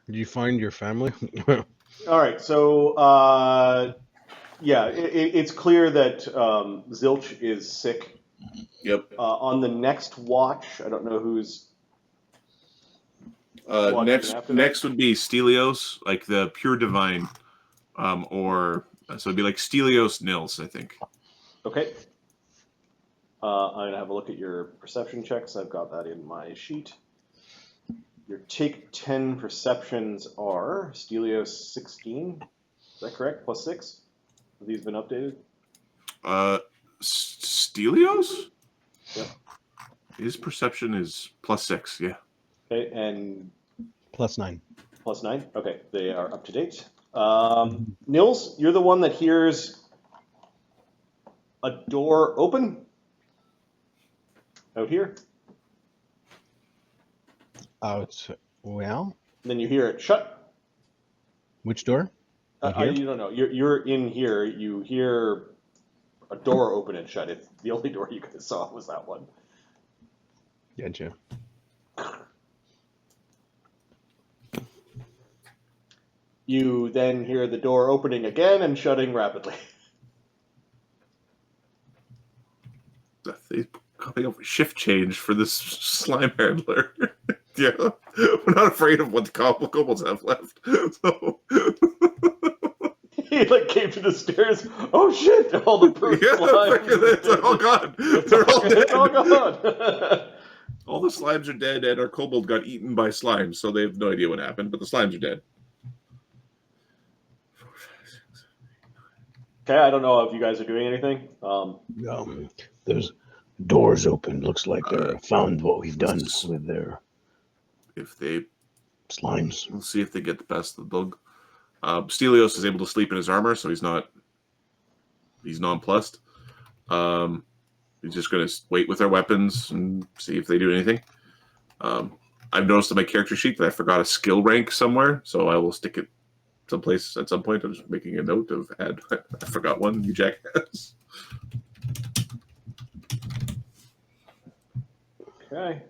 Did you find your family? All right, so yeah, it's clear that Zilch is sick. Yep. On the next watch, I don't know who's watching after that. Next would be Stelios, like the pure divine, or so it'd be like Stelios Nils, I think. Okay. I'm gonna have a look at your perception checks. I've got that in my sheet. Your take 10 perceptions are Stelios 16. Is that correct? Plus 6. Have these been updated? Stelios? Yep. His perception is plus 6, yeah. Okay, and Plus 9. plus 9? Okay, they are up to date. Nils, you're the one that hears a door open out here. Well, Then you hear it shut. which door? Out here? You don't know. You're in here. You hear a door open and shut. If the only door you guys saw was that one. Gotcha. You then hear the door opening again and shutting rapidly. They coming up with shift change for this slime handler. Yeah, we're not afraid of what the kobolds have left. So. He like came to the stairs. Oh shit! All the brute slime. Oh god, they're all dead. Oh god. All the slimes are dead, and our kobold got eaten by slimes, so they have no idea what happened. But the slimes are dead. Okay, I don't know if you guys are doing anything. There's doors open. Looks like they found what we've done with their If they slimes. We'll see if they get the best of the bug. Stelios is able to sleep in his armor, so he's nonplussed. He's just going to wait with their weapons and see if they do anything. I've noticed on my character sheet that I forgot a skill rank somewhere, so I will stick it someplace at some point. I'm just making a note of I forgot one, you jackass. Okay.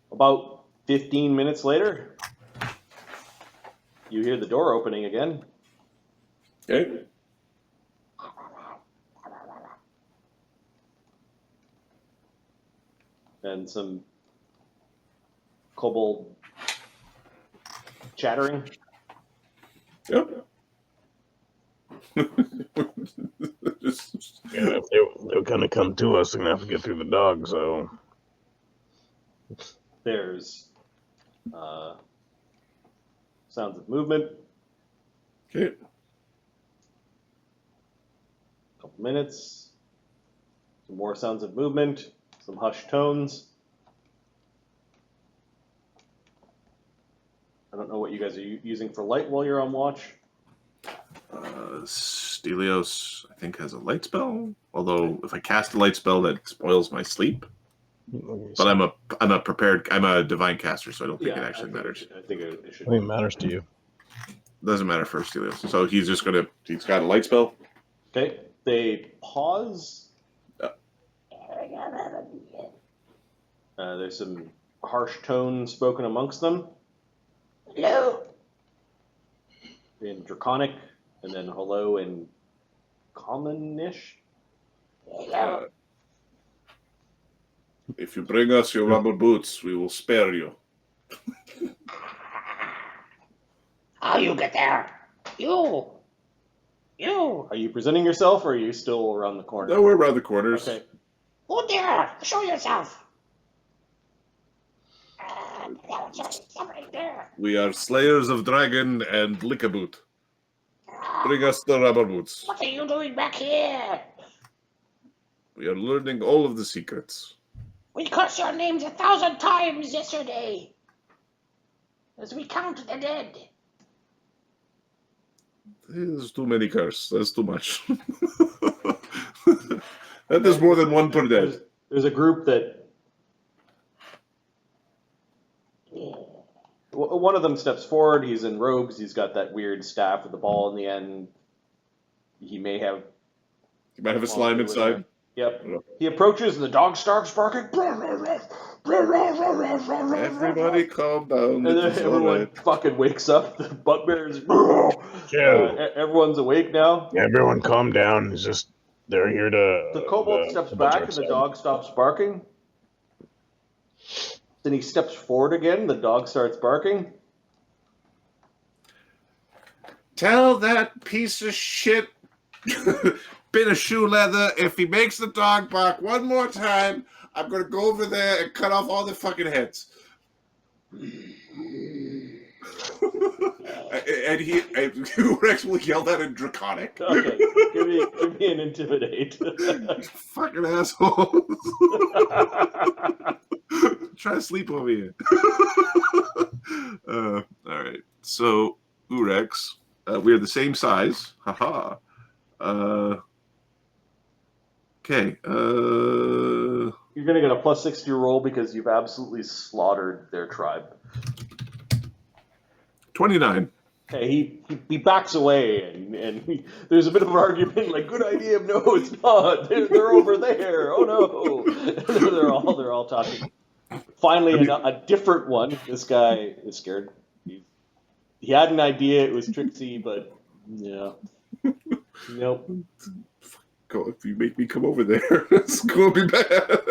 About 15 minutes later, you hear the door opening again. Okay. And some kobold chattering. Yep. Yeah, if they're gonna come to us, they're gonna have to get through the dog. So There's sounds of movement. Okay. Couple minutes. Some more sounds of movement. Some hushed tones. I don't know what you guys are using for light while you're on watch. Stelios, I think, has a light spell. Although, if I cast a light spell, that spoils my sleep. But I'm a divine caster, so I don't think it actually matters. I think it should. I think it matters to you. Doesn't matter for Stelios. So he's got a light spell. Okay. They pause. There's some harsh tones spoken amongst them. Hello. In Draconic, and then hello in Commonish. If you bring us your rubber boots, we will spare you. How you get there? You. Are you presenting yourself, or are you still around the corner? No, we're around the corners. Okay. Who there? Show yourself. Somebody there. We are Slayers of Dragon and Lickaboot. Bring us the rubber boots. What are you doing back here? We are learning all of the secrets. We cursed your names 1,000 times yesterday. As we count the dead. There's too many curse. That's too much. That is more than one per dead. There's a group that. One of them steps forward. He's in robes. He's got that weird staff with the ball in the end. He may have. You might have a slime inside. Yep. He approaches and the dog starts barking. Everybody calm down. And then It's all everyone right. fucking wakes up. The bugbears. Everyone's awake now. Everyone calm down. It's just they're here to. The kobold steps back and the dog stops barking. Then he steps forward again. The dog starts barking. Tell that piece of shit bit of shoe leather, if he makes the dog bark one more time, I'm going to go over there and cut off all the fucking heads. And Oorex will yell that in Draconic. Okay, give me an intimidate. Fucking assholes. Try to sleep over here. All right. So, Oorex, we're the same size. Haha. Okay. You're gonna get a +60 roll because you've absolutely slaughtered their tribe. 29. Okay, he backs away and there's a bit of an argument. Like, good idea. No, it's not. They're over there. Oh no. they're all talking. Finally, a different one. This guy is scared. He had an idea. It was tricksy, but yeah. Nope. Go, if you make me come over there, it's going to be bad.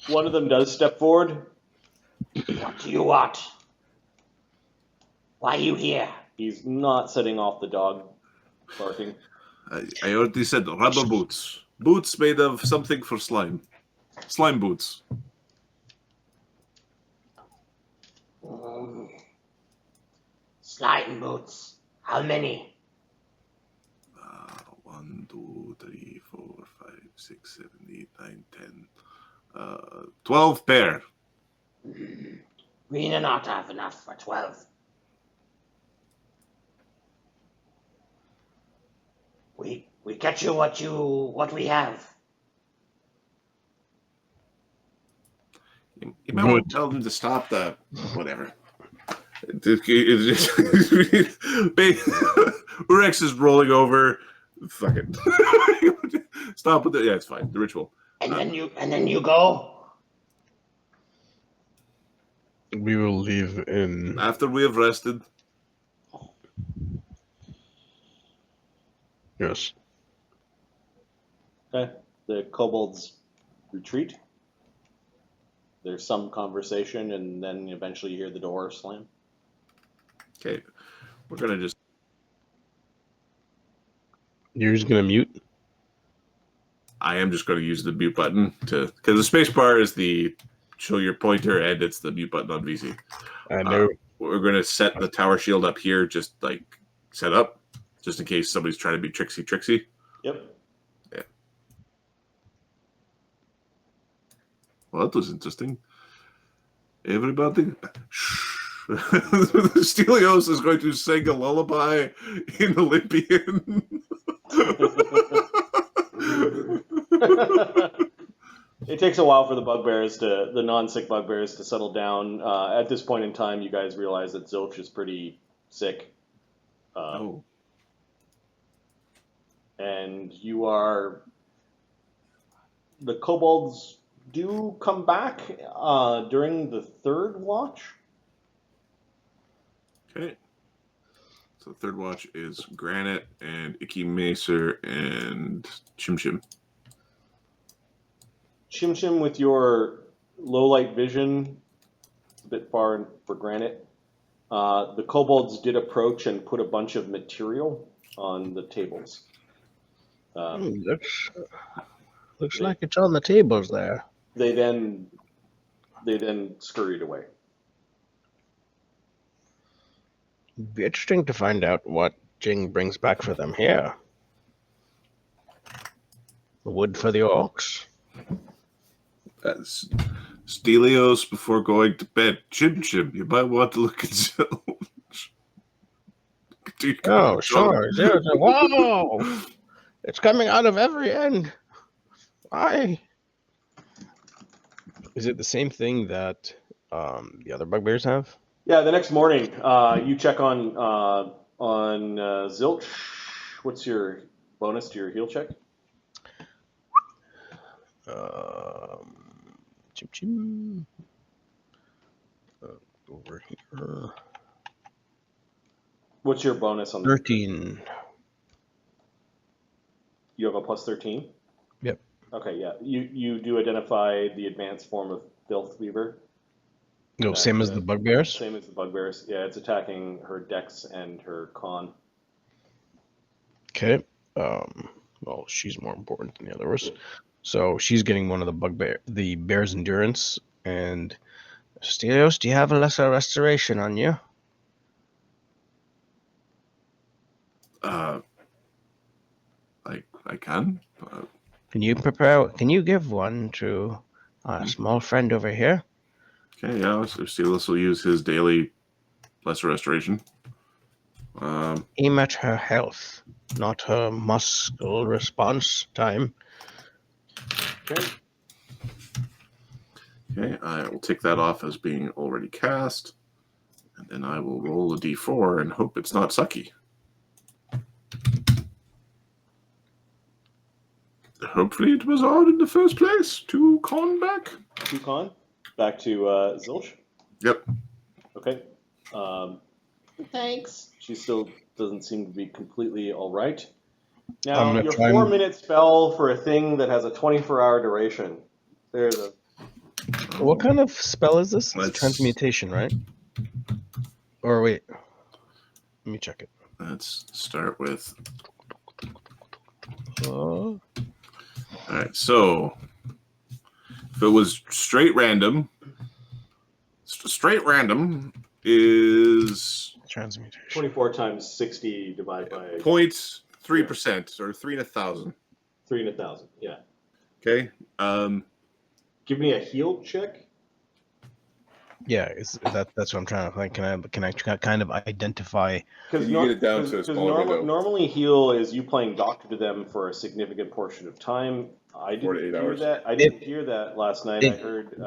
One of them does step forward. What do you want? Why are you here? He's not setting off the dog barking. I already said rubber boots. Boots made of something for slime. Slime boots. Sliding boots. How many? 1, 2, 3, 4, 5, 6, 7, 8, 9, 10. 12 pair. We do not have enough for 12. We get you what we have. You might want to tell them to stop the whatever. Oorex is rolling over. Fucking stop with it. Yeah, it's fine. The ritual. And then you go. We will leave in. After we have rested. Yes. Okay. The kobolds retreat. There's some conversation, and then eventually you hear the door slam. Okay, we're gonna just. You're just gonna mute. I am just going to use the mute button because the space bar is the show your pointer and it's the mute button on VC. I know. We're going to set the tower shield up here, just like set up, just in case somebody's trying to be tricksy. Yep. Yeah. Well, that was interesting. Everybody, shh. Stelios is going to sing a lullaby in Olympian. It takes a while for the non-sick bugbears to settle down. At this point in time, you guys realize that Zilch is pretty sick. And the kobolds do come back during the third watch. Okay. So the third watch is Granite and Icky Macer and Chimchim. Chimchim, with your low light vision, a bit far for Granite. The kobolds did approach and put a bunch of material on the tables. Looks like it's on the tables there. They then scurried away. It'd be interesting to find out what Jing brings back for them here. The wood for the orcs. That's Stelios before going to bed. Chimchim, you might want to look at Zilch. Oh, sure. Whoa! It's coming out of every end. Why? Is it the same thing that the other bugbears have? Yeah, the next morning, you check on Zilch. What's your bonus to your heal check. Chimchim. Over here. What's your bonus on the 13. You have a plus 13? Yep. Okay, yeah. You do identify the advanced form of Filth Weaver. No, same as the bugbears? Same as the bugbears. Yeah, it's attacking her dex and her con. Okay. Well, she's more important than the others. So she's getting one of the bear's endurance. And Stelios, do you have a lesser restoration on you? I can. Can you give one to our small friend over here? Okay, yeah. So Stelios will use his daily lesser restoration. Aim at her health, not her muscle response time. Okay. Okay, I will take that off as being already cast. And then I will roll a d4 and hope it's not sucky. Hopefully it was odd in the first place. 2 con back. 2 con. Back to Zilch. Yep. Okay. Thanks. She still doesn't seem to be completely all right. Now, your 4-minute spell for a thing that has a 24-hour duration. There's a... What kind of spell is this? It's Let's- transmutation, right? Or wait. Let me check it. Let's start with... Uh, Alright, so... If it was straight random is... transmutation. 24 times 60 divided by 0.3%, or 3 in 1,000. 3 in 1,000. Yeah. Okay? Give me a heal check. Yeah, that's what I'm trying to think. Can I kind of identify? Because You get it down to a smaller window. normally heal is you playing doctor to them for a significant portion of time. I 4 to 8 didn't hear hours. that. I didn't hear that last night. I heard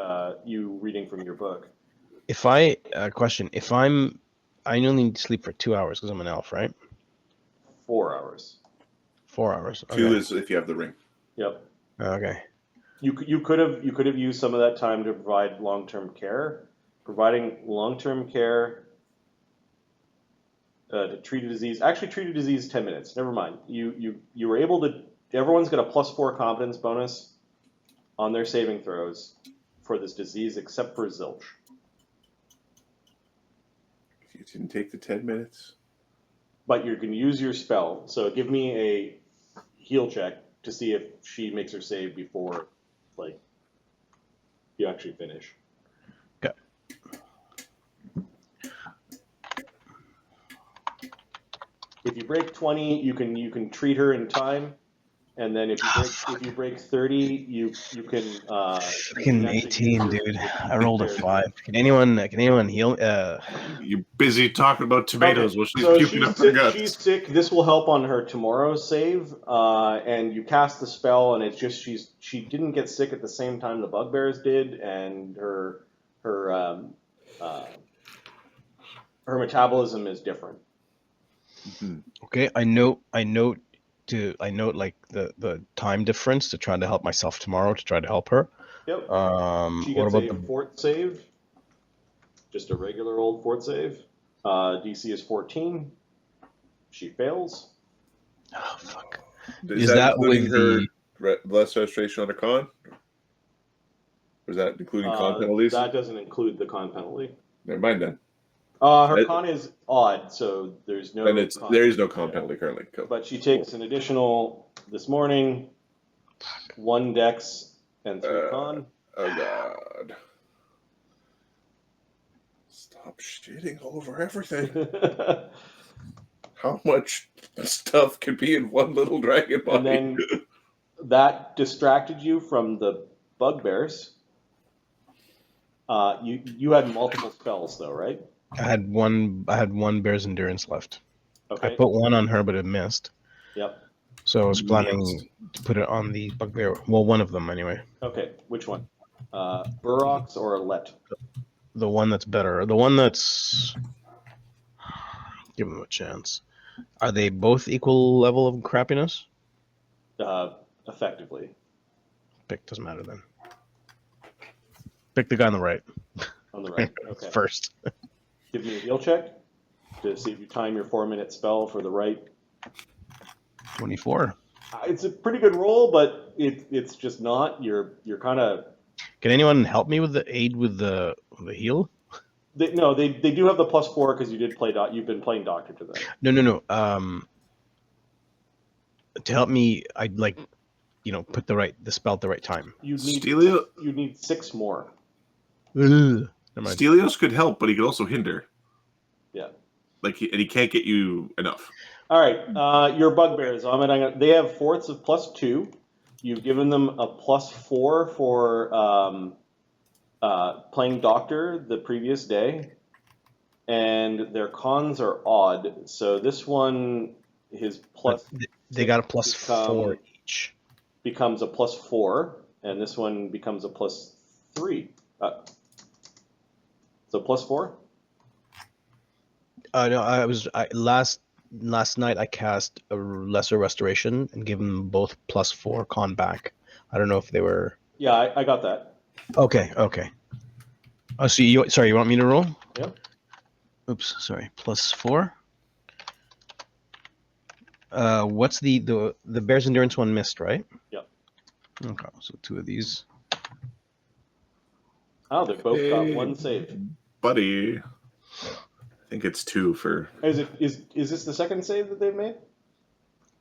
you reading from your book. If I question, if I only need to sleep for 2 hours because I'm an elf, right? 4 hours. 4 hours. 2 Okay. is if you have the ring. Yep. Okay. You could have used some of that time to provide long-term care. Providing long-term care to treat a disease. Actually, treat a disease 10 minutes. Never mind. You were able to. Everyone's got a +4 competence bonus on their saving throws for this disease, except for Zilch. You didn't take the 10 minutes. But you can use your spell. So give me a heal check to see if she makes her save before, like, you actually finish. Okay. If you break 20, you can treat her in time, and then if you break 30, you can. Fucking 18, dude. I rolled a 5. Can anyone heal? You're busy talking about tomatoes while she's so puking up her guts. she's sick. This will help on her tomorrow's save, and you cast the spell, and it's just she didn't get sick at the same time the bugbears did, and her metabolism is different. Okay, I note like the time difference to try to help myself tomorrow to try to help her. Yep. She What gets about a fort save, just a regular old fort save. DC is 14. She fails. Oh fuck! Is Is that including with her less restoration on a con? Or is that including con penalties? That doesn't include the con penalty. Never mind then. Her con is odd, so there's no. And there is no con penalty currently. Cool. But she takes an additional this morning, 1 dex and 3 con. Oh god. Stop shitting all over everything. How much stuff could be in one little dragon body? And then that distracted you from the bugbears. You had multiple spells though, right? I had one bear's endurance left. Okay. I put one on her, but it missed. Yep. So I was planning to put it on the bugbear. Well, one of them anyway. Okay. Which one? Burrox or Let? The one that's better. The one that's. Give them a chance. Are they both equal level of crappiness? effectively. Pick doesn't matter then. Pick the guy on the right On the right. Okay. first. Give me a heal check to see if you time your 4-minute spell for the right. 24. It's a pretty good roll, but it's just not. You're kind of. Can anyone help me with the aid with the heal? They do have the +4 because you did play you've been playing doctor to them. No. To help me, I'd like, put the spell at the right time. You need 6 more. Never mind. Stelios could help, but he could also hinder. Yeah. And he can't get you enough. All right. Your bugbears, Ahmed. They have forts of +2. You've given them a +4 for playing doctor the previous day, and their cons are odd. So this one, his plus. They got a +4 each. Becomes a +4, and this one becomes a +3. So +4. No, last night I cast a lesser restoration and gave them both +4 con back. I don't know if they were. Yeah, I got that. Okay. Oh, so you want me to roll? Yep. Oops, sorry. +4. What's the Bear's Endurance one missed, right? Yep. Okay, so 2 of these. Oh, they both got 1 save. Buddy. I think it's 2 for. Is this the second save that they've made?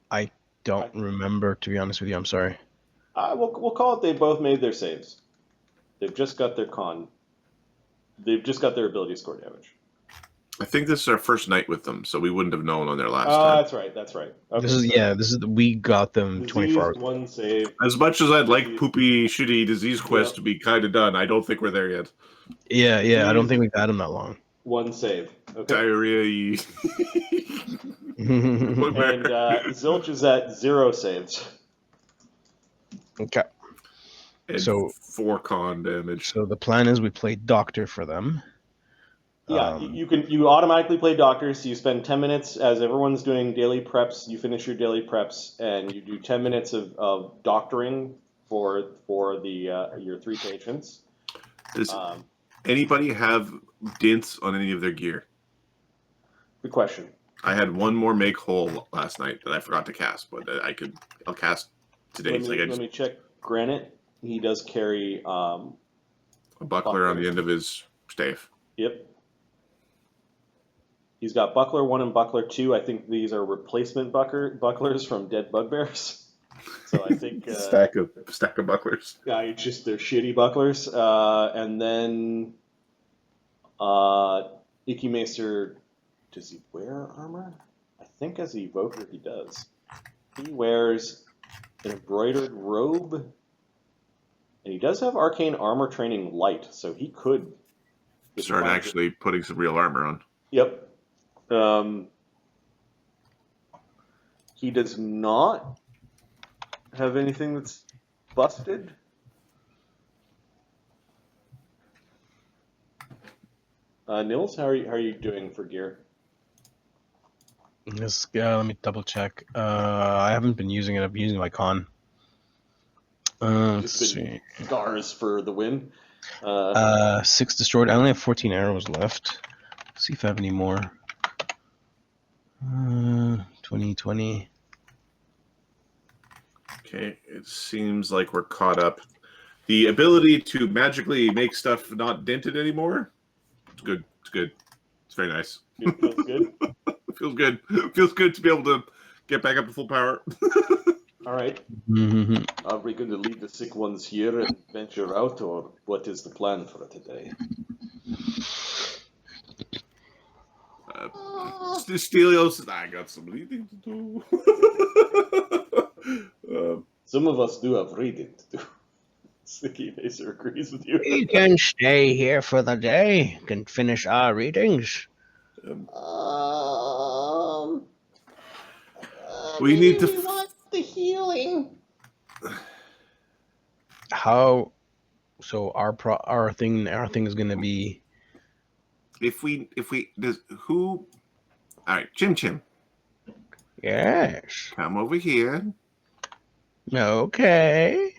I don't remember, to be honest with you. I'm sorry. We'll call it they both made their saves. They've just got their con. They've just got their ability score damage. I think this is our first night with them, so we wouldn't have known on their last time. That's right. Okay, This is we got them 24 hours. 1 save. As much as I'd like poopy, shitty disease quest to be kind of done, I don't think we're there yet. Yeah. I don't think we've had them that long. 1 save. Okay. Diarrhea. And Zilch is at 0 saves. Okay. And So 4 con damage. So the plan is we play doctor for them. Yeah, you automatically play doctor, so you spend 10 minutes as everyone's doing daily preps. You finish your daily preps, and you do 10 minutes of doctoring for your 3 patients. Does anybody have dints on any of their gear? Good question. I had 1 more make whole last night that I forgot to cast, but I'll cast today. Let me check Granite. He does carry a buckler on the end of his staff. Yep. He's got Buckler 1 and Buckler 2. I think these are replacement bucklers from dead bugbears. So I think stack of bucklers. Yeah, it's just they're shitty bucklers. And then Icky Maester, does he wear armor? I think as an evoker he does. He wears an embroidered robe, and he does have arcane armor training light, so he could start actually putting some real armor on. Yep. He does not have anything that's busted. Nils, how are you doing for gear? Yes, let me double check. I haven't been using it. I've been using my con. Let's see. Scars for the win. 6 destroyed. I only have 14 arrows left. Let's see if I have any more. 20. Okay, it seems like we're caught up. The ability to magically make stuff not dented anymore. It's good. It's very nice. It feels good. Feels good. Feels good to be able to get back up to full power. All right. Mm-hmm. Are we going to leave the sick ones here and venture out, or what is the plan for today? Stelios, I got some reading to do. Some of us do have reading to do. Sticky Macer agrees with you. We can stay here for the day. Can finish our readings. We need to. We want the healing. How? So our thing is gonna be. If we does who? All right, Chimchim. Yes. Come over here. Okay.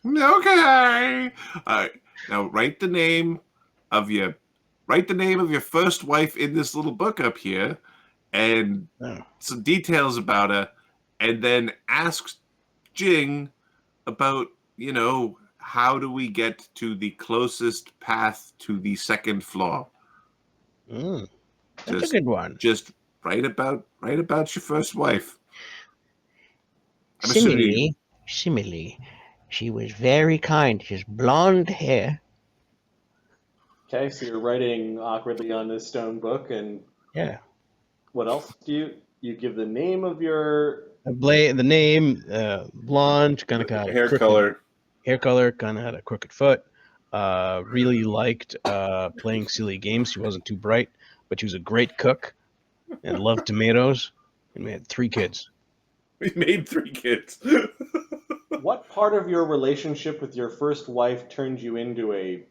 Okay. All right. Now write the name of your first wife in this little book up here, and Oh. some details about her, and then ask Jing about, how do we get to the closest path to the second floor? Mm, that's a Just good one. just write about your first wife. I'm assuming Similarly, she was very kind. She has blonde hair. Okay, so you're writing awkwardly on this stone book, and Yeah. what else do you give the name of your? The name, blonde, kind of the got a hair crooked color. hair color, kind of had a crooked foot. Really liked playing silly games. She wasn't too bright, but she was a great cook and loved tomatoes. And we had 3 kids. We made 3 kids. What part of your relationship with your first wife turned you into a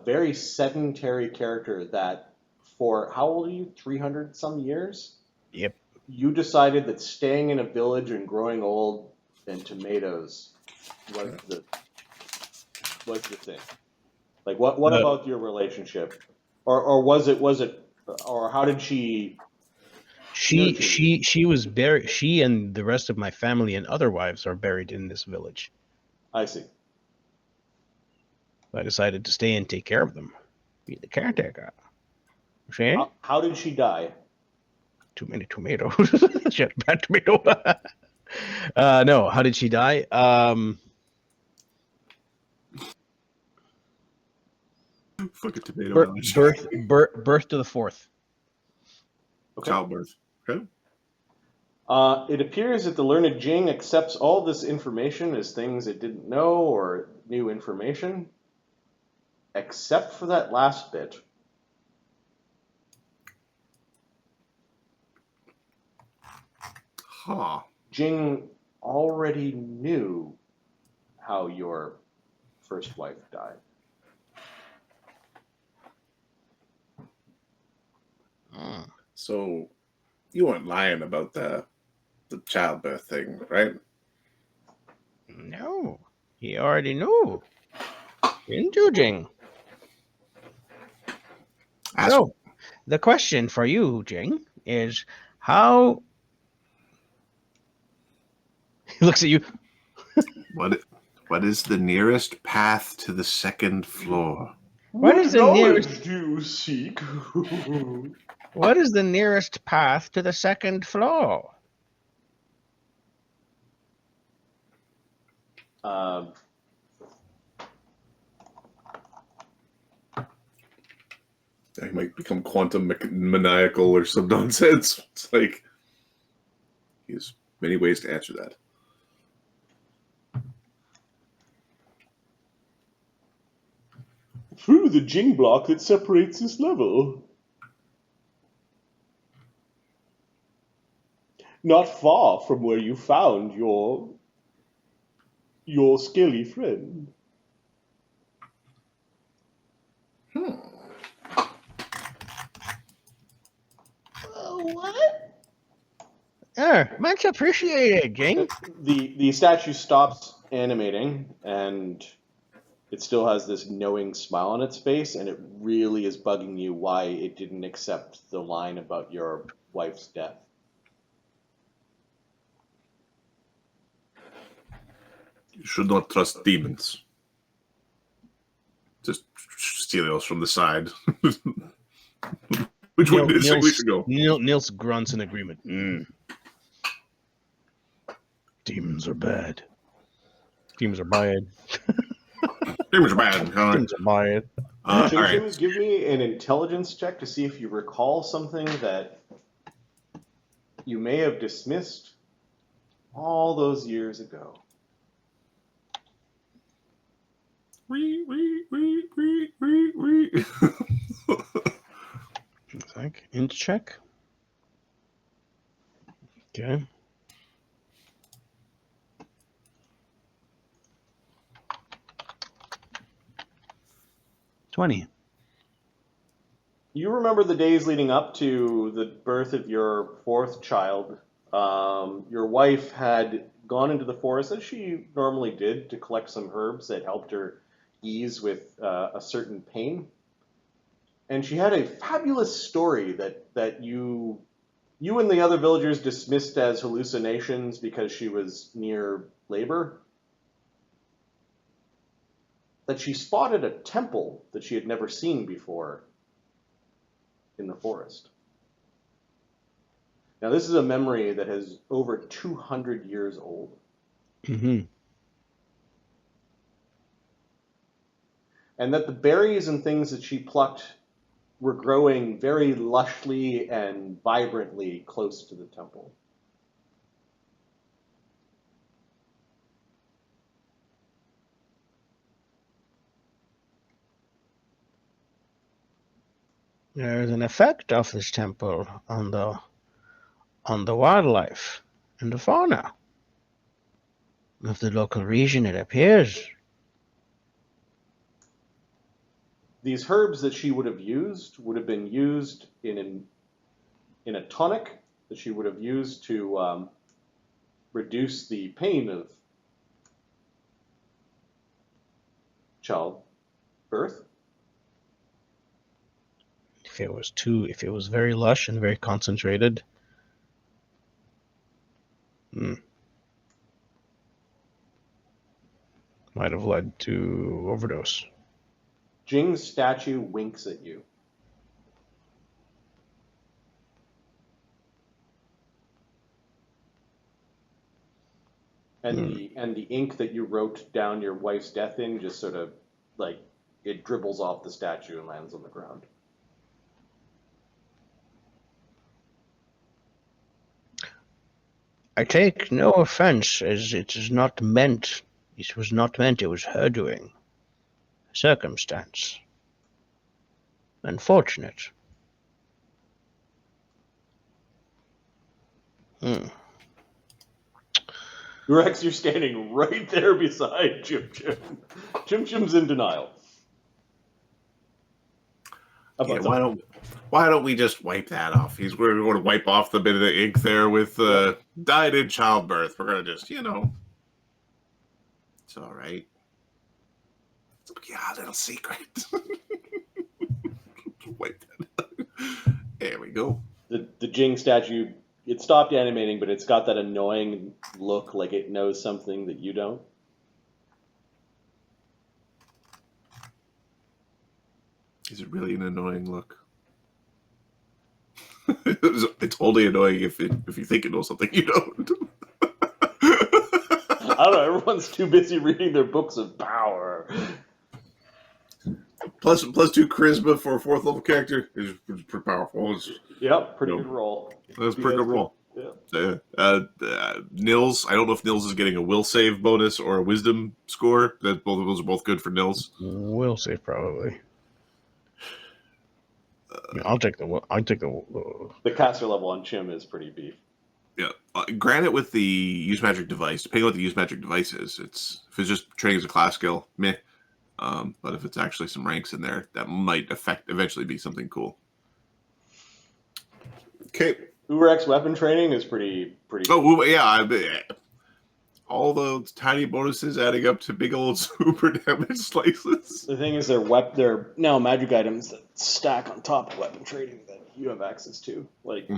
very sedentary character that for how old are you? 300 some years? Yep. You decided that staying in a village and growing old and tomatoes was the thing. Like what Uh, about your relationship? Or was it or how did she nurture you? she was buried. She and the rest of my family and other wives are buried in this village. I see. I decided to stay and take care of them. Be the caretaker. See? How did she die? Too many tomatoes. Shit, bad tomato. No, how did she die? Fucking tomato Birth, allergy. birth to the 4th. Okay. Childbirth. Okay. It appears that the learned Jing accepts all this information as things it didn't know or new information, except for that last bit. Huh. Jing already knew how your first wife died. So you weren't lying about the childbirth thing, right? No, he already knew. Jing. Ask So, the question for you, Jing, is how. He looks at you. what is the nearest path to the second floor? What is the nearest? do you seek? What is the nearest path to the second floor? um, I might become quantum maniacal or some nonsense. It's like there's many ways to answer that. through the Jing block that separates this level. Not far from where you found your scaly friend. What? Much appreciated, Jing. The statue stops animating, and it still has this knowing smile on its face, and it really is bugging you why it didn't accept the line about your wife's death. You should not trust demons. Just Stelios from the side. Which way did we should go? Nils grunts in agreement. Demons are bad. Demons are bad. Demons are bad. Demons are bad. All Chimchim, right. give me an intelligence check to see if you recall something that you may have dismissed all those years ago. Wee. I think int check. Okay. $20. You remember the days leading up to the birth of your fourth child. Your wife had gone into the forest as she normally did to collect some herbs that helped her ease with a certain pain. And she had a fabulous story that you and the other villagers dismissed as hallucinations because she was near labor. That she spotted a temple that she had never seen before in the forest. Now, this is a memory that is over 200 years old. Mm-hmm. And that the berries and things that she plucked were growing very lushly and vibrantly close to the temple. There is an effect of this temple on the wildlife and the fauna of the local region, it appears. These herbs that she would have been used in a tonic that she would have used to reduce the pain of childbirth. If it was very lush and very concentrated, might have led to overdose. Jing's statue winks at you. And the ink that you wrote down your wife's death in just sort of like it dribbles off the statue and lands on the ground. I take no offense, as it was not meant, it was her doing. Circumstance. Unfortunate. Oorex, you're standing right there beside Chimchim. Chimchim's in denial. Yeah, why don't we just wipe that off? We're going to wipe off the bit of the ink there with died in childbirth. We're going to just, it's all right. Yeah, little secret. Wipe that. There we go. The Jing statue, it stopped animating, but it's got that annoying look like it knows something that you don't. Is it really an annoying look? It's only annoying if you think it knows something you don't. I don't know. Everyone's too busy reading their books of power. Plus 2 charisma for a 4th level character is pretty powerful. Yep, pretty good roll. That's a pretty good roll. Yeah. Nils, I don't know if Nils is getting a will save bonus or a wisdom score. That both of those are both good for Nils. Will save probably. I'll take the. The caster level on Chim is pretty beef. Yeah, granted, with the use magic device, depending on what the use magic device is, if it's just training as a class skill, meh. But if it's actually some ranks in there, that might eventually be something cool. Okay. Oorex weapon training is pretty. Oh yeah, all those tiny bonuses adding up to big old super damage slices. The thing is, they're now magic items that stack on top of weapon training that you have access to, like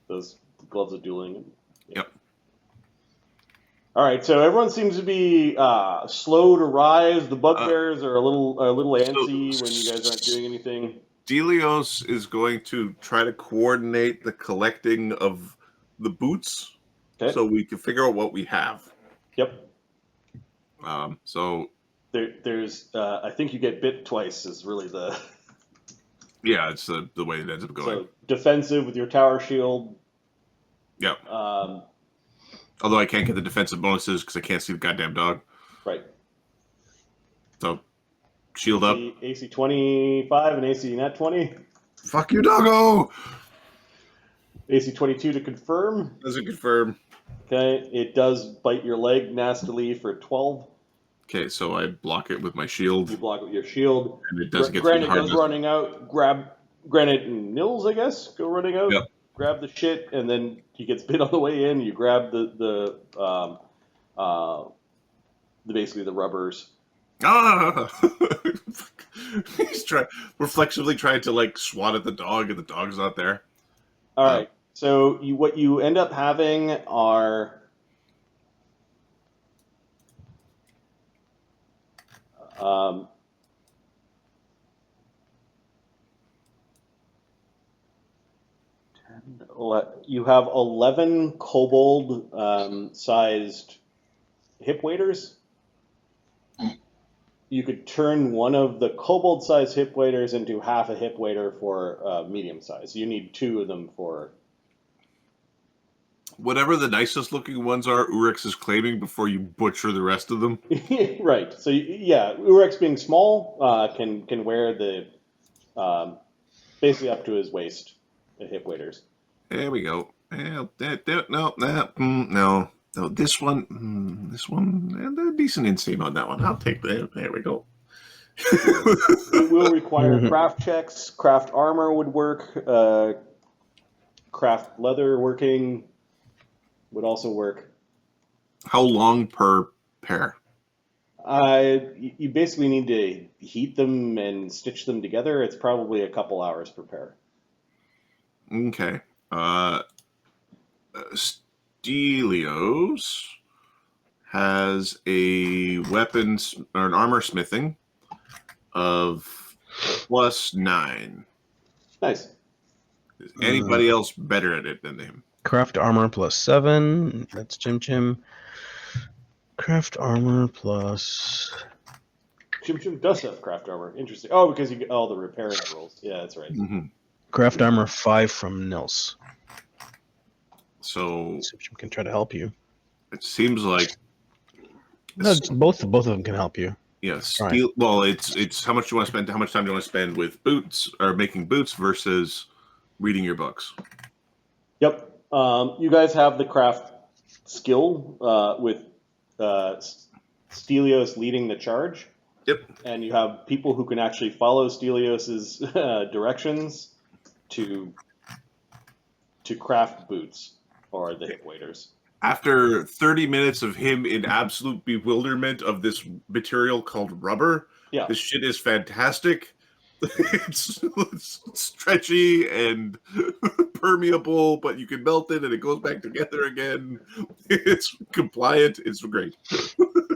those gloves of dueling. Yep. All right, so everyone seems to be slow to rise. The bugbears are a little antsy when you guys aren't doing anything. Delios is going to try to coordinate the collecting of the boots, so we can figure out what we have. Yep. So there's I think you get bit twice is really the. Yeah, it's the way it ends up going. So defensive with your tower shield. Yep. Although I can't get the defensive bonuses because I can't see the goddamn dog. Right. So, shield up. AC 25 and AC nat 20. Fuck you, doggo! AC 22 to confirm. Doesn't confirm. Okay, it does bite your leg nastily for 12. Okay, so I block it with my shield. You block it with your shield. And it doesn't get Grande hard. goes running out. Grande and Nils, I guess, go running out. Yep. Grab the shit, and then he gets bit on the way in. You grab the basically the rubbers. Ah! He's reflexively trying to like swat at the dog, and the dog's not there. All right. So what you end up having are you have 11 kobold sized hip waders. You could turn one of the kobold sized hip waders into half a hip wader for medium size. You need 2 of them for. Whatever the nicest looking ones are, Oorex is claiming before you butcher the rest of them. Right. So yeah, Oorex being small can wear the basically up to his waist the hip waders. There we go. No. This one, a decent inseam on that one. I'll take that. There we go. It will require craft checks. Craft armor would work. Craft leather working would also work. How long per pair? You basically need to heat them and stitch them together. It's probably a couple hours per pair. Okay. Stelios has a weapons or an armor smithing of +9. Nice. Is anybody else better at it than him? Craft armor +7. That's Chimchim. Craft armor plus. Chimchim does have craft armor. Interesting. Oh, because you get all the repairing rolls. Yeah, that's right. Mm-hmm. Craft armor 5 from Nils. So Chimchim can try to help you. it seems like No, both of them can help you. yeah, steel. Well, it's how much you want to spend, how much time you want to spend with boots or making boots versus reading your books. Yep. You guys have the craft skill with Stelios leading the charge. Yep. And you have people who can actually follow Stelios's directions to craft boots or the hip waders. After 30 minutes of him in absolute bewilderment of this material called rubber, Yeah. this shit is fantastic. It's stretchy and permeable, but you can melt it and it goes back together again. It's compliant. It's great.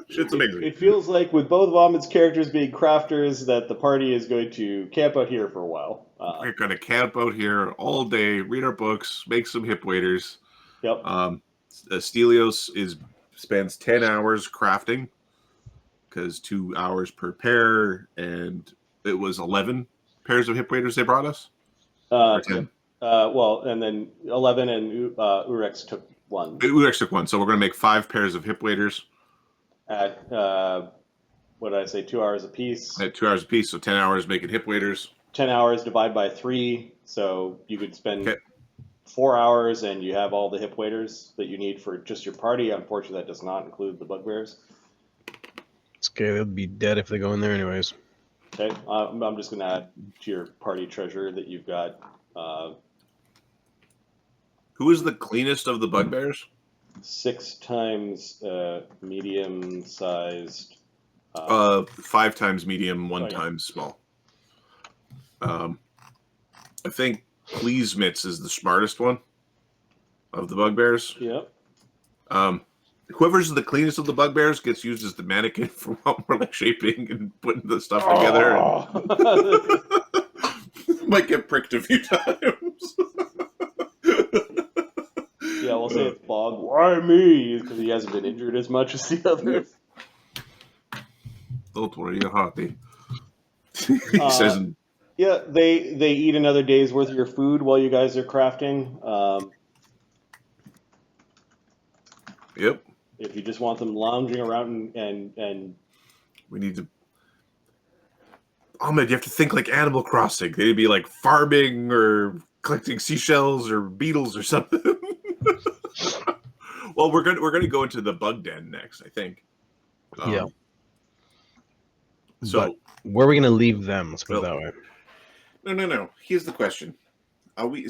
Shit's amazing. It feels like with both of Ahmed's characters being crafters that the party is going to camp out here for a while. We're going to camp out here all day, read our books, make some hip waders. Yep. Stelios spends 10 hours crafting because 2 hours per pair, and it was 11 pairs of hip waders they brought us. Or 10. Well, and then 11 and Oorex took 1. Oorex took 1, so we're going to make 5 pairs of hip waders. At, what did I say, 2 hours apiece? At 2 hours apiece, so 10 hours making hip waders. 10 hours divide by 3, so you could spend 4 hours and you have all the hip waders that you need for just your party. Unfortunately, that does not include the bugbears. It's okay, they'll be dead if they go in there anyways. Okay, I'm just going to add to your party treasure that you've got. Who is the cleanest of the bugbears? 6 times medium-sized. 5 times medium, 1 yeah. times small. I think Pleasemitz is the smartest one of the bugbears. Yep. Whoever's the cleanest of the bugbears gets used as the mannequin for what we're like shaping and putting the stuff together. Might get pricked a few times. Yeah, we'll say it's Bog. Why me? Because he hasn't been injured as much as the others. Don't worry, you're hearty. He says. Yeah, they eat another day's worth of your food while you guys are crafting. Yep. If you just want them lounging around and we need to. Ahmed, you have to think like Animal Crossing. They'd be like farming or collecting seashells or beetles or something. Well, we're gonna go into the bug den next, I think. Yeah. So but where are we gonna leave them? Let's put it that way. No. Here's the question: Are we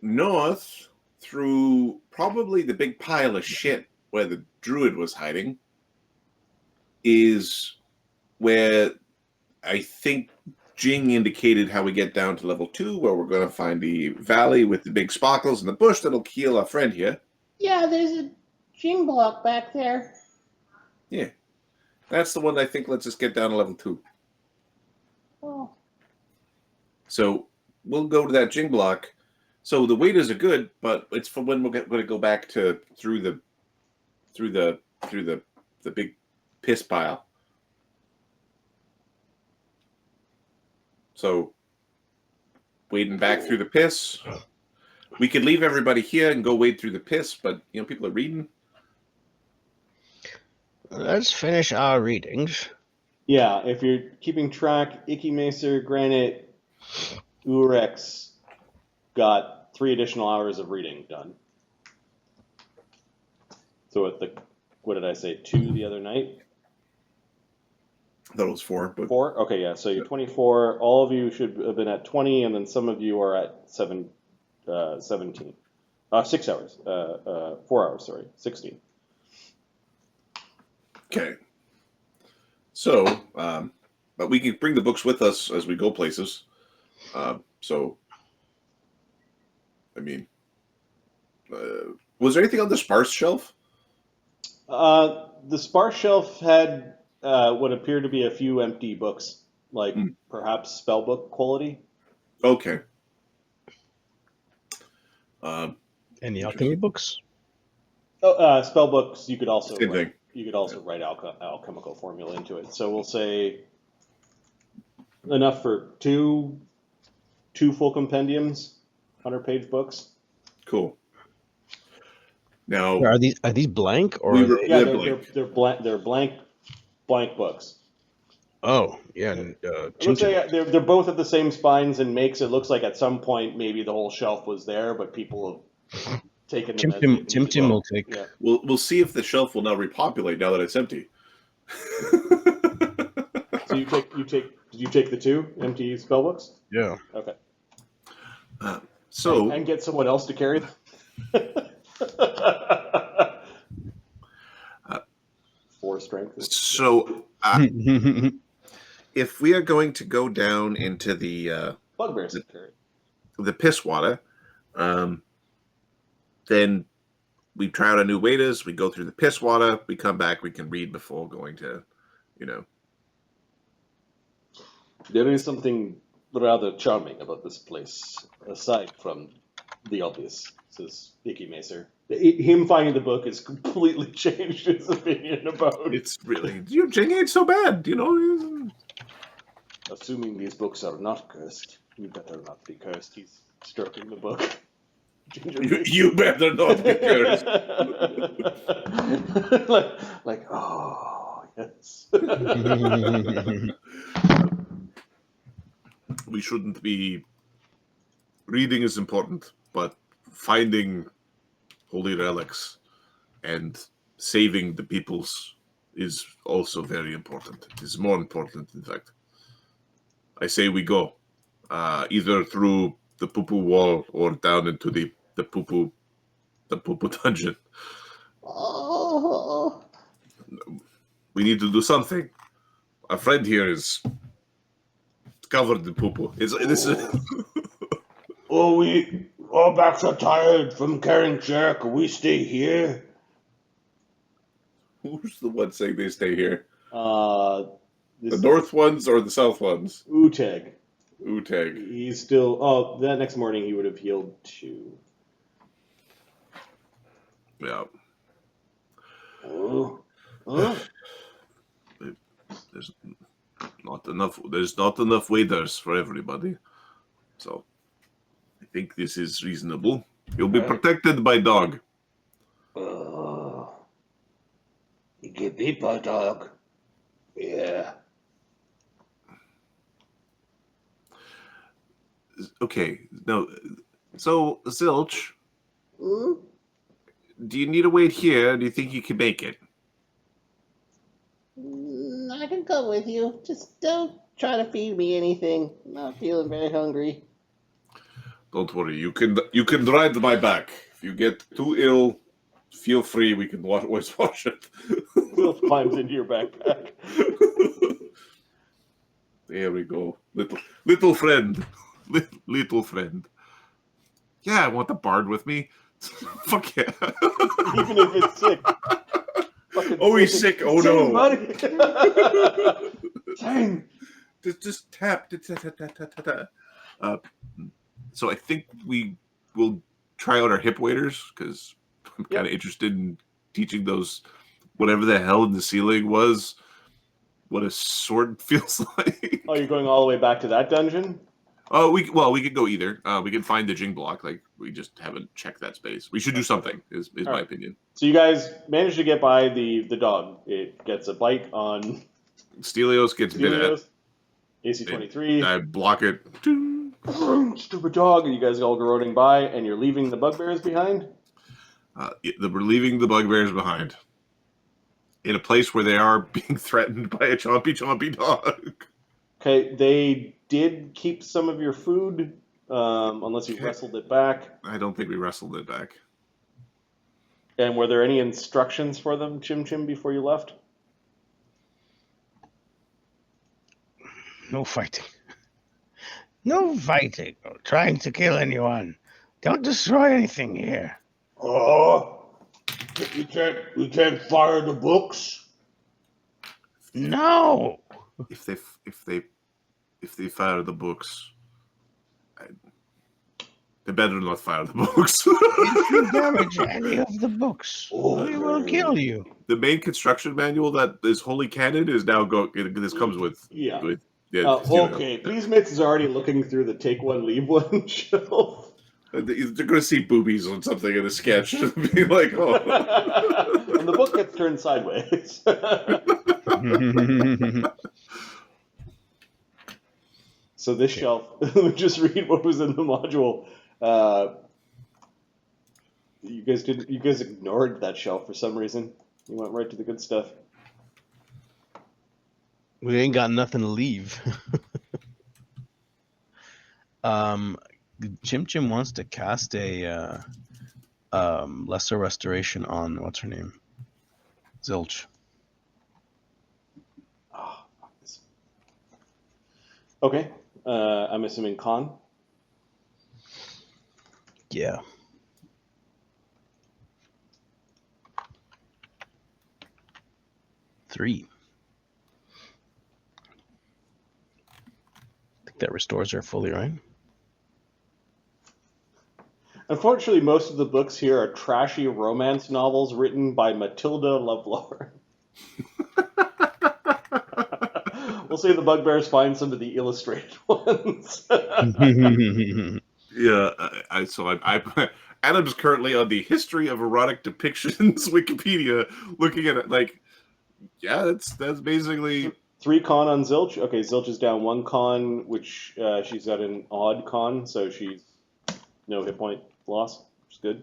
north through probably the big pile of shit where the druid was hiding is where I think Jing indicated how we get down to level 2, where we're going to find the valley with the big sparkles and the bush that'll heal our friend here. Yeah, there's a gym block back there. Yeah. That's the one I think lets us get down to level 2. Oh. So we'll go to that Jing block. So the waiters are good, but it's for when we're going to go back to through the big piss pile. So wading back through the piss. We could leave everybody here and go wade through the piss, but people are reading. Let's finish our readings. Yeah, if you're keeping track, Icky Macer, Granite, Oorex got 3 additional hours of reading done. So what did I say, 2 the other night? I thought it was 4, but 4? Okay, yeah, so you're 24. All of you should have been at 20, and then some of you are at 17. 6 hours. 4 hours, sorry. 16. okay. So, but we can bring the books with us as we go places. So, I mean, was there anything on the sparse shelf? The sparse shelf had what appeared to be a few empty books, like perhaps spellbook quality. Okay. Any alchemy books? Oh, spell books. You could also Same write, thing. you could also write alchemical formula into it. So we'll say enough for two full compendiums, 100-page books. Cool. Now, Are these blank or We are were- they- Yeah, blank. they're blank books. Oh, yeah. And, It looks like they're both at the same spines and makes. It looks like at some point maybe the whole shelf was there, but people have taken them. Chimchim will take. Yeah. we'll see if the shelf will now repopulate now that it's empty. So did you take the 2 empty spell books? Yeah. Okay. So And get someone else to carry them. 4 strength. So if we are going to go down into the Bugbears can carry. the piss water, then we try out our new waiters. We go through the piss water. We come back. We can read before going to, There is something rather charming about this place, aside from the obvious, says Icky Macer. Him finding the book has completely changed his opinion about it. It's really Jing ain't so bad, Assuming these books are not cursed. You better not be cursed. He's stroking the book. You better not be cursed. like, oh, yes. We shouldn't be. Reading is important, but finding holy relics and saving the peoples is also very important. It is more important, in fact. I say we go either through the poo-poo wall or down into the poo-poo dungeon. Oh. We need to do something. Our friend here is covered in poo-poo. Our backs are tired from carrying chair. Can we stay here? Who's the one saying they stay here? This The north ones or the south ones? Uteg. Uteg. He's still. Oh, that next morning he would have healed 2. Yeah. Oh. Huh? There's not enough waiters for everybody. So I think this is reasonable. You'll be protected by dog. You get beat by a dog. Yeah. Okay. Now, so Zilch, Hmm? do you need to wait here? Do you think you can make it? I can come with you. Just don't try to feed me anything. I'm not feeling very hungry. Don't worry. You can ride my back. If you get too ill, Feel free. We can always wash it. Zilch climbs into your backpack. There we go. Little friend. Little friend. Yeah, I want the bard with me. Fuck yeah. Even if it's sick. Fucking Oh, he's sick. Oh, Sing, no. buddy. Sing. Just tap. So I think we will try out our hip waders because I'm kind of interested in teaching those whatever the hell in the ceiling was what a sword feels like. Oh, you're going all the way back to that dungeon? Oh, we could go either. We could find the Jing block. Like we just haven't checked that space. We should do something. Is my opinion. So you guys managed to get by the dog. It gets a bite on Stelios gets bit at. AC 23. I block it. Stupid dog. And you guys all go running by, and you're leaving the bugbears behind. We're leaving the bugbears behind in a place where they are being threatened by a chompy dog. Okay, they did keep some of your food, unless you wrestled it back. I don't think we wrestled it back. And were there any instructions for them, Chimchim, before you left? No fighting. No fighting or trying to kill anyone. Don't destroy anything here. Oh, you can't fire the books. No. If they fire the books, they better not fire the books. If you damage any of the books, we will kill you. The main construction manual that is holy canon is now this comes with Okay, Pleasemits is already looking through the take one, leave one shelf. They're going to see boobies on something in a sketch and be like, oh. And the book gets turned sideways. So this shelf, let me just read what was in the module. You guys ignored that shelf for some reason. You went right to the good stuff. We ain't got nothing to leave. Chimchim wants to cast a lesser restoration on what's her name? Zilch. Oh, fuck this. Okay. I'm assuming con. Yeah. Three. I think that restores her fully, right? Unfortunately, most of the books here are trashy romance novels written by Matilda Lovelore. We'll say the bugbears find some of the illustrated ones. Yeah, I Adam's currently on the history of erotic depictions Wikipedia, looking at it like, yeah, that's basically 3 con on Zilch. Okay, Zilch is down 1 con, which she's got an odd con, so she's no hit point loss, which is good.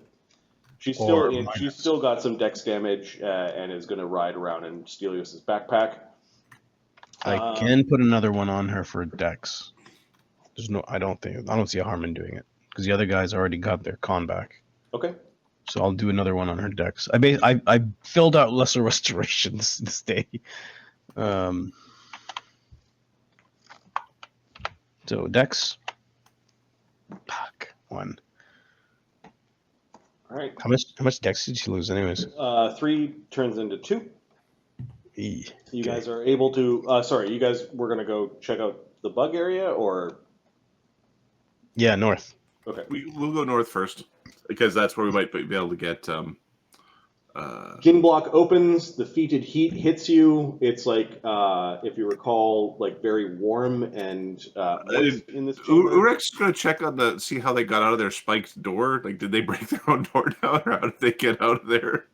She's still got some dex damage and is going to ride around in Stelios' backpack. I can put another one on her for Dex. I don't see a harm in doing it because the other guys already got their con back. Okay. So I'll do another one on her Dex. I filled out lesser restoration this day. So Dex. Fuck. 1. All right. How much Dex did she lose anyways? 3 turns into 2. You guys are able to. You guys were going to go check out the bug area, or? Yeah, north. Okay. We'll go north first because that's where we might be able to get. Gin block opens. The fetid heat hits you. It's like, if you recall, like very warm and moist in this chamber. Oorex is going to check on see how they got out of their spiked door. Like, did they break their own door down, or how did they get out of there?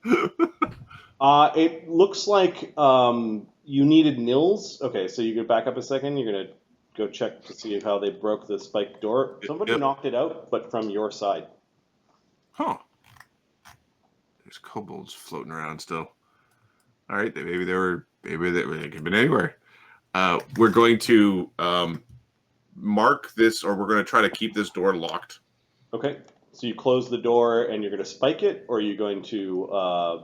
It looks like you needed nils. Okay, so you can back up a second. You're going to go check to see how they broke the spiked door. Somebody knocked it out, but from your side. Huh. There's kobolds floating around still. All right, maybe they could have been anywhere. We're going to mark this, or we're going to try to keep this door locked. Okay, So you close the door and you're going to spike it, or are you going to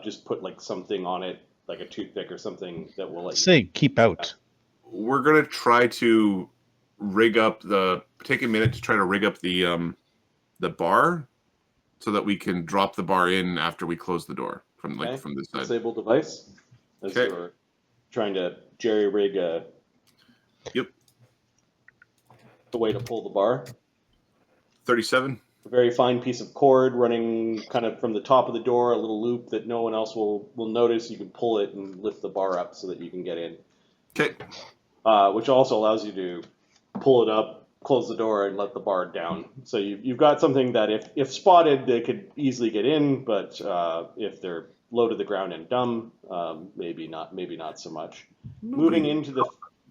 just put like something on it, like a toothpick or something that will let you? Say keep out. We're gonna try to take a minute to try to rig up the bar so that we can drop the bar in after we close the door from this side. Disable device as Okay. you're trying to jerry rig the way to pull the bar. 37. A very fine piece of cord running kind of from the top of the door, a little loop that no one else will notice. You can pull it and lift the bar up so that you can get in. Okay. Which also allows you to pull it up, close the door, and let the bar down. So you've got something that if spotted, they could easily get in, but if they're low to the ground and dumb, maybe not so much. Moving into the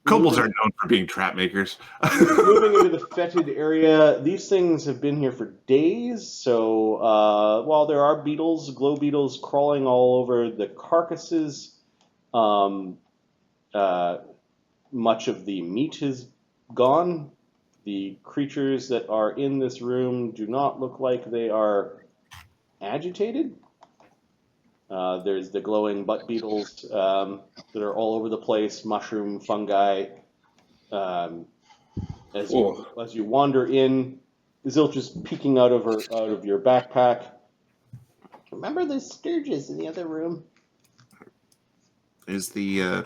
Kobolds are known for being trap makers. moving into the fetid area, these things have been here for days. So while there are glow beetles crawling all over the carcasses, much of the meat is gone. The creatures that are in this room do not look like they are agitated. There's the glowing butt beetles that are all over the place, mushroom, fungi. As you wander in, Zilch is peeking out of your backpack. Remember the sturges in the other room? Is the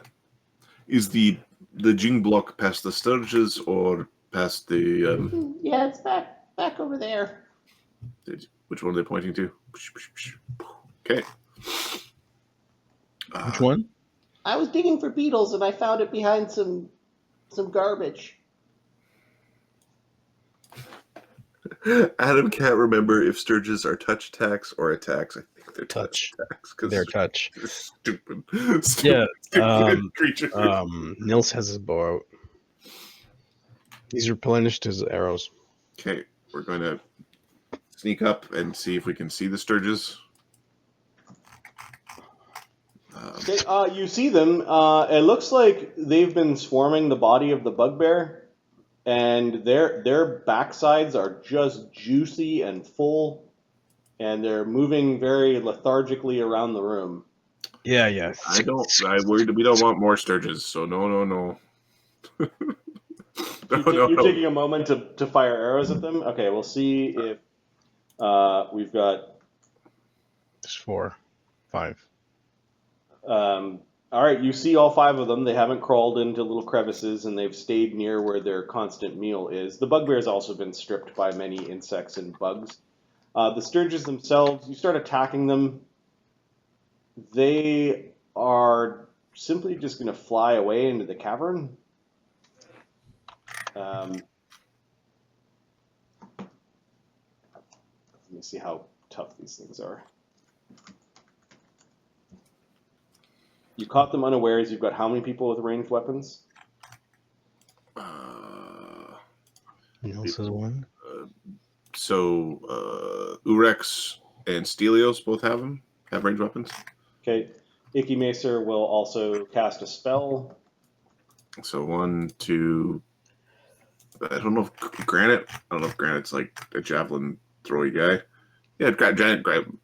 Jing block past the Sturges or past the? Yeah, it's back over there. Which one are they pointing to? Okay. Which one? I was digging for beetles and I found it behind some garbage. Adam can't remember if Sturges are touch attacks or attacks. I think they're touch attacks because They're touch. they're stupid. Yeah. Stupid creatures. Nils has his bow out. He's replenished his arrows. Okay, we're going to sneak up and see if we can see the Sturges. Okay, you see them. It looks like they've been swarming the body of the bugbear, and their backsides are just juicy and full, and they're moving very lethargically around the room. Yeah. We don't want more Sturges, so no. You're taking a moment to fire arrows at them? Okay, we'll see if we've got... There's 4, 5. All right, you see all 5 of them. They haven't crawled into little crevices, and they've stayed near where their constant meal is. The bugbear has also been stripped by many insects and bugs. The sturges themselves, you start attacking them. They are simply just going to fly away into the cavern. Let me see how tough these things are. You caught them unawares. You've got how many people with ranged weapons? Nils has 1. Oorex and Stelios both have ranged weapons. Okay. Icky Macer will also cast a spell. So 1, 2. I don't know if Granite's like a javelin throwy guy. Yeah, grab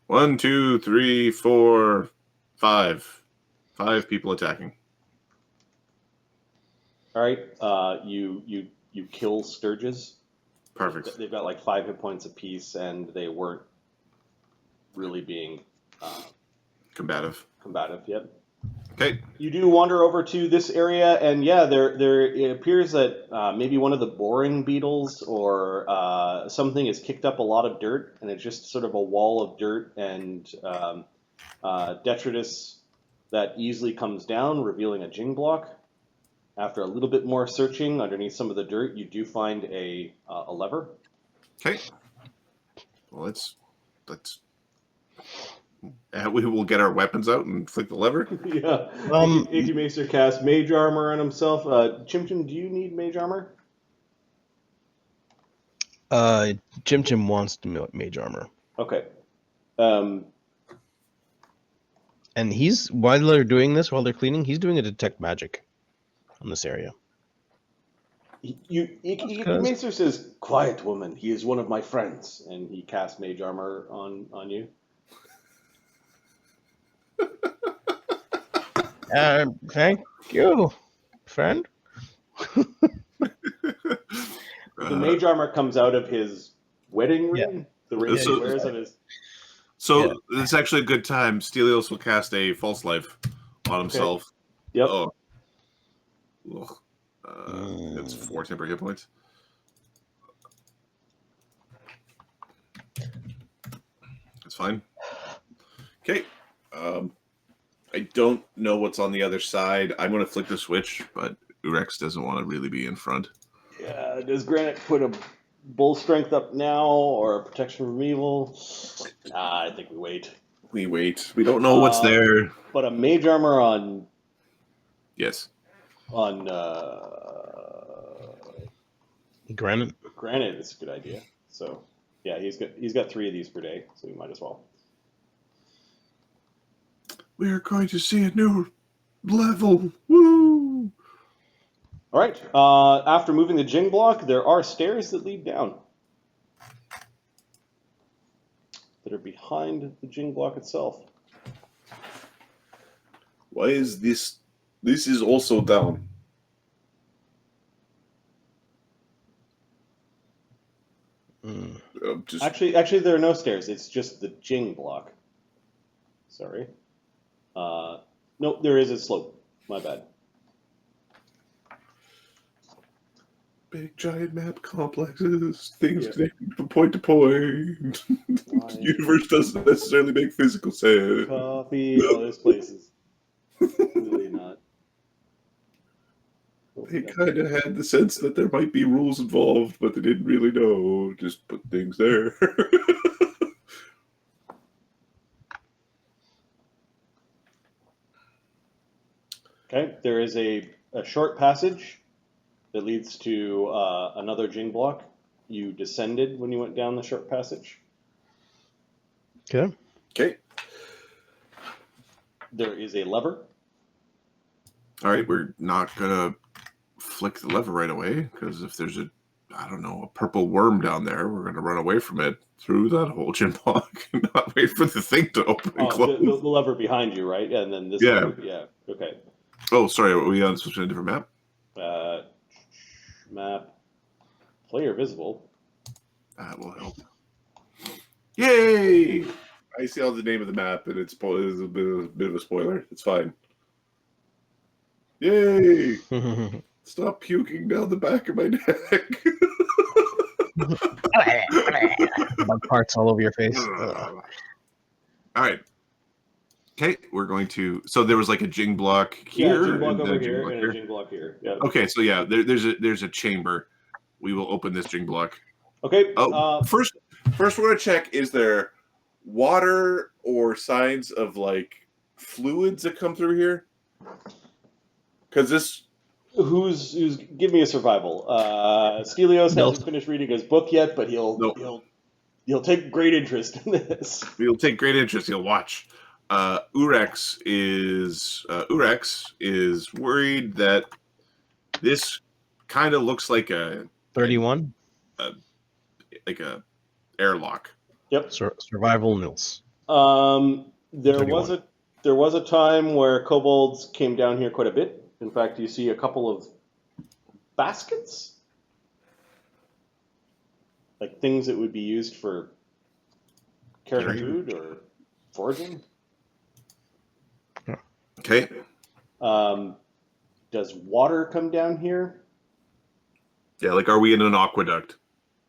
1, 2, 3, 4, 5. 5 people attacking. All right. You kill Sturges. Perfect. They've got like 5 hit points apiece, and they weren't really being Combative yet. Okay. You do wander over to this area, and yeah, there it appears that maybe one of the boring beetles or something has kicked up a lot of dirt, and it's just sort of a wall of dirt and detritus that easily comes down, revealing a Jing block. After a little bit more searching underneath some of the dirt, you do find a lever. Okay. Well, let's we will get our weapons out and flick the lever. Yeah. Icky Macer cast mage armor on himself. Chimchim, do you need mage armor? Chimchim wants to mage armor. Okay. And while they're doing this, while they're cleaning, he's doing a detect magic on this area. Maester says, "Quiet, woman. He is one of my friends," and he casts mage armor on you. Thank you, friend. The mage armor comes out of his wedding ring. The ring So- he wears on his. So it's actually a good time. Stelios will cast a false life on himself. Yep. Oh. Ugh. That's 4 temporary hit points. That's fine. Okay. I don't know what's on the other side. I'm going to flick the switch, but Oorex doesn't want to really be in front. Yeah. Does Granite put a bull strength up now or a protection from evil? Nah, I think we wait. We wait. We don't know what's there. But a mage armor on Yes. Granite. Granite is a good idea. So yeah, he's got 3 of these per day, so we might as well. We are going to see a new level. Woo! All right. After moving the Jing block, there are stairs that lead down that are behind the Jing block itself. Why is this? This is also down. Just Actually, there are no stairs. It's just the Jing block. Sorry. Nope, there is a slope. My bad. big giant map complexes, things connecting from point to point. The universe doesn't necessarily make physical sense. Coffee. Oh, there's places. Really not. They kind of had the sense that there might be rules involved, but they didn't really know. Just put things there. Okay, there is a short passage that leads to another Jing block. You descended when you went down the short passage. Okay. Okay. There is a lever. All right, we're not gonna flick the lever right away because if there's a purple worm down there, we're gonna run away from it through that whole gym block and not wait for the thing to open and close. The lever behind you, right? And then this. Yeah. Lever, yeah. Okay. Oh, sorry. Are we on switching a different map? Map. Player visible. That will help. Yay! I see all the name of the map, and it's a bit of a spoiler. It's fine. Yay! Stop puking down the back of my neck. Bug parts all over your face. All right. Okay, we're going to. So there was like a Jing block here, Jing block and then over a Jing here, block and here. a Jing block here. Yeah. Okay, so yeah, there's a chamber. We will open this Jing block. Okay. First we're gonna check: is there water or signs of like fluids that come through here? Because this. Who's give me a survival? Stelios hasn't finished reading his book yet, but he'll take great interest in this. He'll take great interest. He'll watch. Oorex is worried that this kind of looks like a 31. Like a airlock. Yep. Survival nils. There 31. was a time where kobolds came down here quite a bit. In fact, you see a couple of baskets, like things that would be used for carrying food or foraging. Okay. Does water come down here? Yeah, like are we in an aqueduct?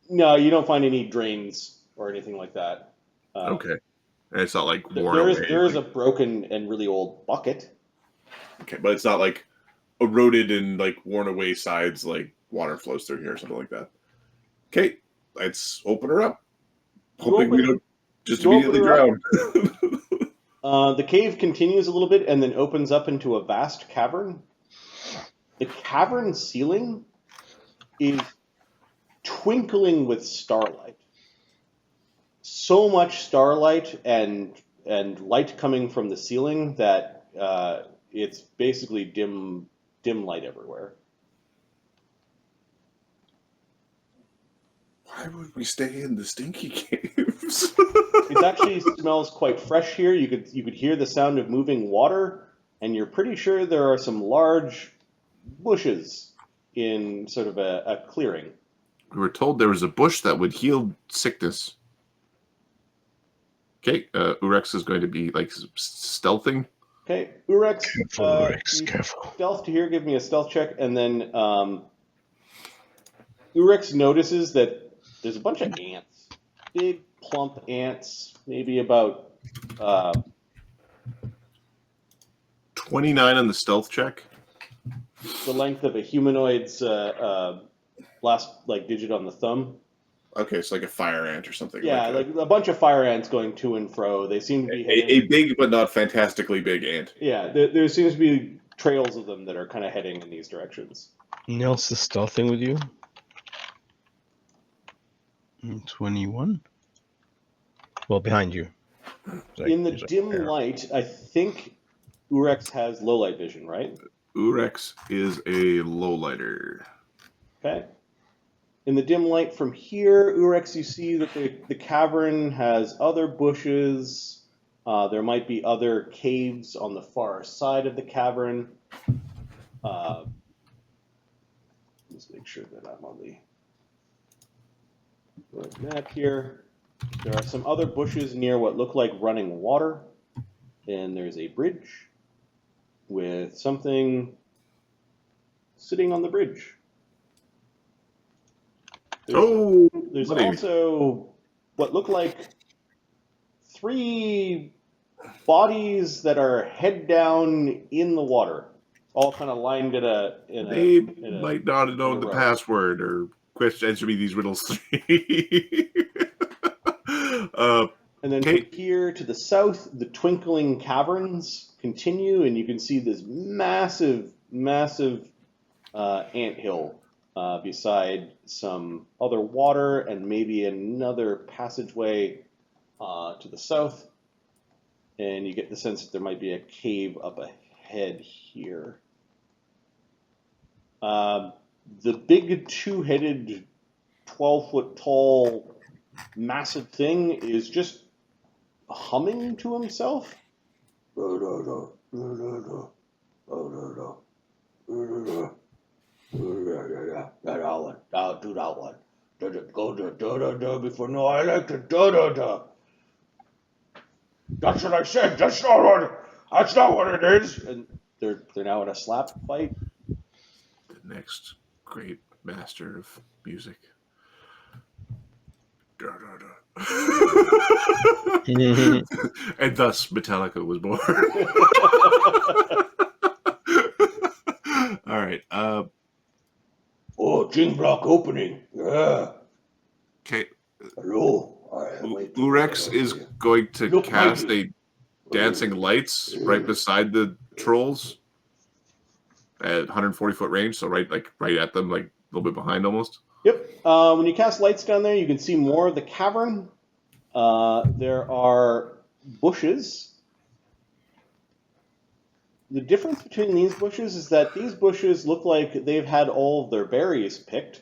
No, you don't find any drains or anything like that. Okay. And it's not like worn away. There is a broken and really old bucket. Okay, but it's not like eroded and like worn away sides like water flows through here or something like that. Okay, let's open her up. Hoping we don't just immediately drown. The cave continues a little bit and then opens up into a vast cavern. The cavern ceiling is twinkling with starlight. So much starlight and light coming from the ceiling that it's basically dim light everywhere. would we stay in the stinky caves? It actually smells quite fresh here. You could hear the sound of moving water, and you're pretty sure there are some large bushes in sort of a clearing. We were told there was a bush that would heal sickness. Okay, Oorex is going to be like stealthing. Okay, Oorex, Careful, Oorex, you careful. stealth to here. Give me a stealth check, and then Oorex notices that there's a bunch of ants, big plump ants, maybe about 29 on the stealth check. the length of a humanoid's last digit on the thumb. Okay, it's like a fire ant or something. Yeah, like a bunch of fire ants going to and fro. They seem to be heading. A big but not fantastically big ant. Yeah, there seems to be trails of them that are kind of heading in these directions. Nils is stealthing with you. 21. Well, behind you. In the dim light, I think Oorex has low light vision, right? Oorex is a lowlighter. Okay. In the dim light from here, Oorex, you see that the cavern has other bushes. There might be other caves on the far side of the cavern. Let's make sure that I'm on the right map here. There are some other bushes near what look like running water. And there's a bridge with something sitting on the bridge. There's buddy. also what look like 3 bodies that are head down in the water, all kind of lined They might not have known in a the row. password or question answer me these riddles 3. And then Okay. from here to the south, the Twinkling Caverns continue, and you can see this massive anthill beside some other water and maybe another passageway to the south. And you get the sense that there might be a cave up ahead here. The big 2-headed, 12-foot tall, massive thing is just humming to himself. That one. I'll do that one. Go da before. No, I like the da. That's what I said. That's not what it is. And they're now in a slap fight. The next great master of music. And thus Metallica was born. All right. Oh, Jing block opening. Yeah. Okay. Hello. Oorex is going to Look, cast Mikey. a dancing lights right beside the trolls at 140-foot range, so right at them, like a little bit behind almost. Yep. When you cast lights down there, you can see more of the cavern. There are bushes. The difference between these bushes is that these bushes look like they've had all of their berries picked,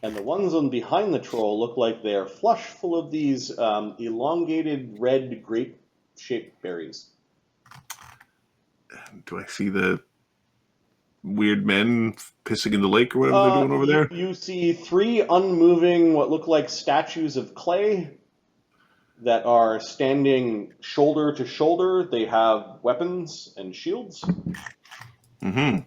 and the ones on behind the troll look like they're flush full of these elongated red grape-shaped berries. Do I see the weird men pissing in the lake or whatever they're doing over there? You see 3 unmoving, what look like statues of clay that are standing shoulder to shoulder. They have weapons and shields. Mm-hmm.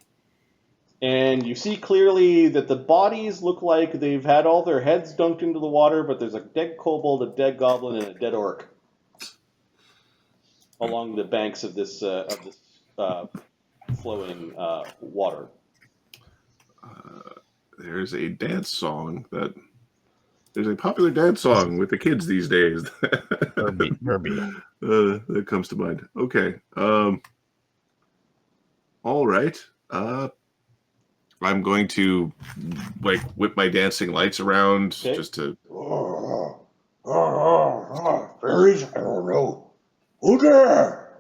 And you see clearly that the bodies look like they've had all their heads dunked into the water, but there's a dead kobold, a dead goblin, and a dead orc along the banks of this flowing water. There's a dance song there's a popular dance song with the kids these days. Herbie. That comes to mind. Okay. All right. I'm going to whip my dancing lights around just to. Fairies? I don't know. Who there?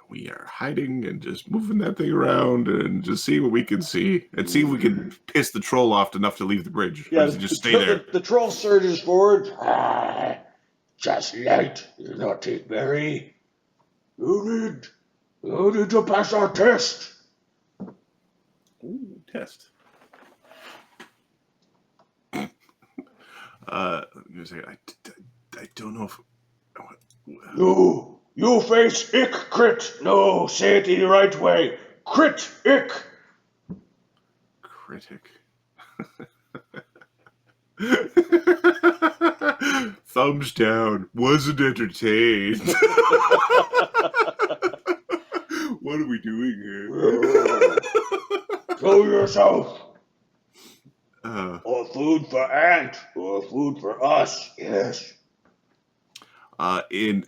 We are hiding and just moving that thing around and just see what we can see and see if we can piss the troll off enough to leave the bridge. Yeah, Or does he just stay there? The troll surges forward. Ah, just late. You not take very. You need to pass our test. Ooh, test. Give me a second. I don't know if. You face ick crit. No, say it the right way. Crit ick. Critic. Thumbs down. Wasn't entertained. What are we doing here? Show yourself. Uh, Or food for Ant. Or food for us. Yes. in